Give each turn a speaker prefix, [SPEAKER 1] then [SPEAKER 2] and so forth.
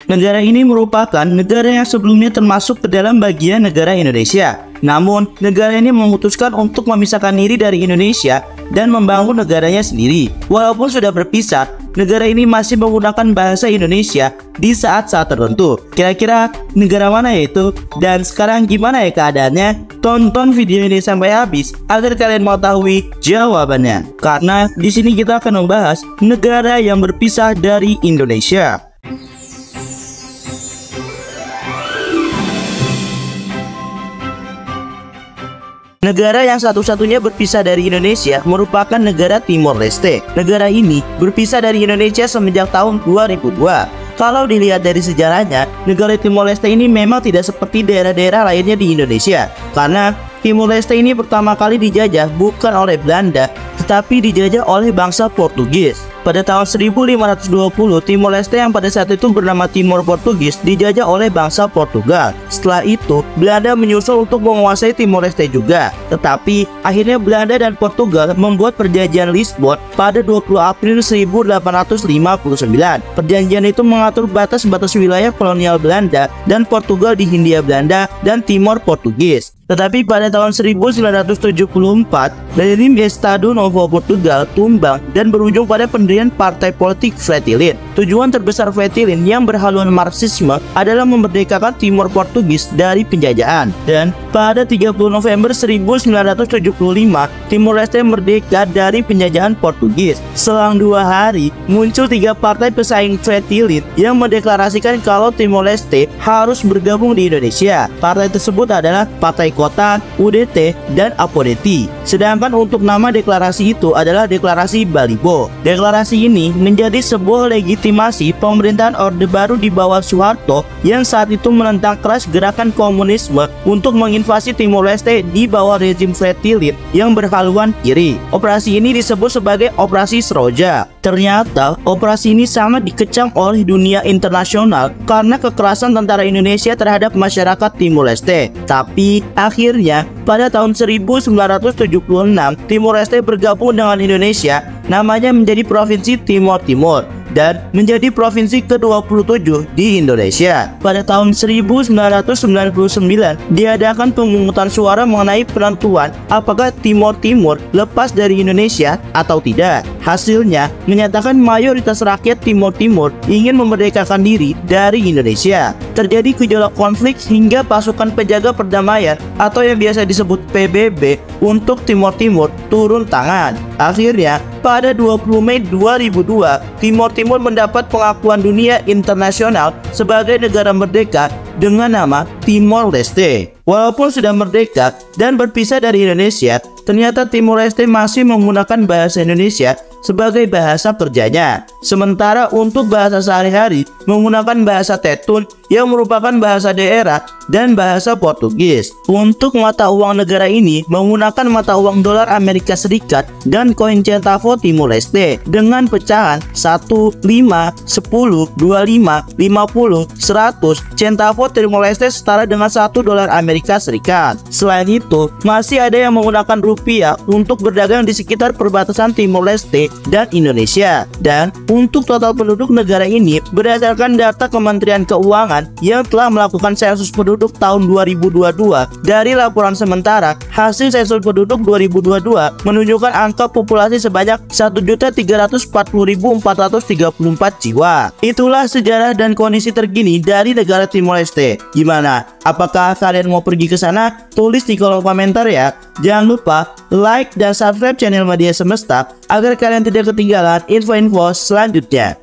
[SPEAKER 1] Negara ini merupakan negara yang sebelumnya termasuk ke dalam bagian negara Indonesia. Namun, negara ini memutuskan untuk memisahkan diri dari Indonesia dan membangun negaranya sendiri. Walaupun sudah berpisah, negara ini masih menggunakan bahasa Indonesia di saat-saat tertentu. Kira-kira negara mana itu? Dan sekarang gimana ya keadaannya? Tonton video ini sampai habis agar kalian mengetahui jawabannya. Karena di sini kita akan membahas negara yang berpisah dari Indonesia. Negara yang satu-satunya berpisah dari Indonesia merupakan negara Timor Leste. Negara ini berpisah dari Indonesia semenjak tahun 2002. Kalau dilihat dari sejarahnya, negara Timor Leste ini memang tidak seperti daerah-daerah lainnya di Indonesia. Karena Timor Leste ini pertama kali dijajah bukan oleh Belanda, tetapi dijajah oleh bangsa Portugis. Pada tahun 1520, Timor Leste yang pada saat itu bernama Timor Portugis dijajah oleh bangsa Portugal. Setelah itu, Belanda menyusul untuk menguasai Timor Leste juga. Tetapi, akhirnya Belanda dan Portugal membuat perjanjian Lisbon pada 20 April 1859. Perjanjian itu mengatur batas-batas wilayah kolonial Belanda dan Portugal di Hindia Belanda dan Timor Portugis. Tetapi pada tahun 1974, rezim Estado Novo Portugal tumbang dan berujung pada pendirian partai politik Fretilin. Tujuan terbesar Fretilin yang berhaluan Marxisme adalah memerdekakan Timor Portugis dari penjajahan. Dan pada 30 November 1975, Timor Leste merdeka dari penjajahan Portugis. Selang 2 hari, muncul 3 partai pesaing Fretilin yang mendeklarasikan kalau Timor Leste harus bergabung di Indonesia. Partai tersebut adalah Partai Kota, UDT, dan Apodeti. Sedangkan untuk nama deklarasi itu adalah Deklarasi Balibo. Deklarasi ini menjadi sebuah legitimasi pemerintahan Orde Baru di bawah Soeharto yang saat itu menentang keras gerakan komunisme untuk menginvasi Timor Leste di bawah rezim Fretilin yang berhaluan kiri. Operasi ini disebut sebagai Operasi Seroja. Ternyata operasi ini sangat dikecam oleh dunia internasional karena kekerasan tentara Indonesia terhadap masyarakat Timor Leste. Tapi akhirnya pada tahun 1976 Timor Leste bergabung dengan Indonesia, namanya menjadi Provinsi Timor Timur dan menjadi provinsi ke-27 di Indonesia. Pada tahun 1999 diadakan pemungutan suara mengenai penentuan apakah Timor Timur lepas dari Indonesia atau tidak. Hasilnya menyatakan mayoritas rakyat Timor Timur ingin memerdekakan diri dari Indonesia. Terjadi gejolak konflik hingga pasukan penjaga perdamaian atau yang biasa disebut PBB untuk Timor Timur turun tangan. Akhirnya pada 20 Mei 2002, Timor Timur mendapat pengakuan dunia internasional sebagai negara merdeka dengan nama Timor Leste. Walaupun sudah merdeka dan berpisah dari Indonesia, ternyata Timor Leste masih menggunakan bahasa Indonesia sebagai bahasa kerjanya. Sementara untuk bahasa sehari-hari menggunakan bahasa Tetun yang merupakan bahasa daerah dan bahasa Portugis. Untuk mata uang negara ini menggunakan mata uang dolar Amerika Serikat dan koin centavo Timor Leste dengan pecahan 1, 5, 10, 25, 50, 100. Centavo Timor Leste setara dengan 1 dolar Amerika Serikat. Selain itu, masih ada yang menggunakan rupiah untuk berdagang di sekitar perbatasan Timor Leste dan Indonesia. Dan untuk total penduduk negara ini berdasarkan data Kementerian Keuangan yang telah melakukan sensus penduduk tahun 2022, dari laporan sementara hasil sensus penduduk 2022 menunjukkan angka populasi sebanyak 1.340.434 jiwa. Itulah sejarah dan kondisi terkini dari negara Timor Leste. Gimana? Apakah kalian mau pergi ke sana? Tulis di kolom komentar ya. Jangan lupa like dan subscribe channel Media Semesta agar kalian tidak ketinggalan info-info selanjutnya.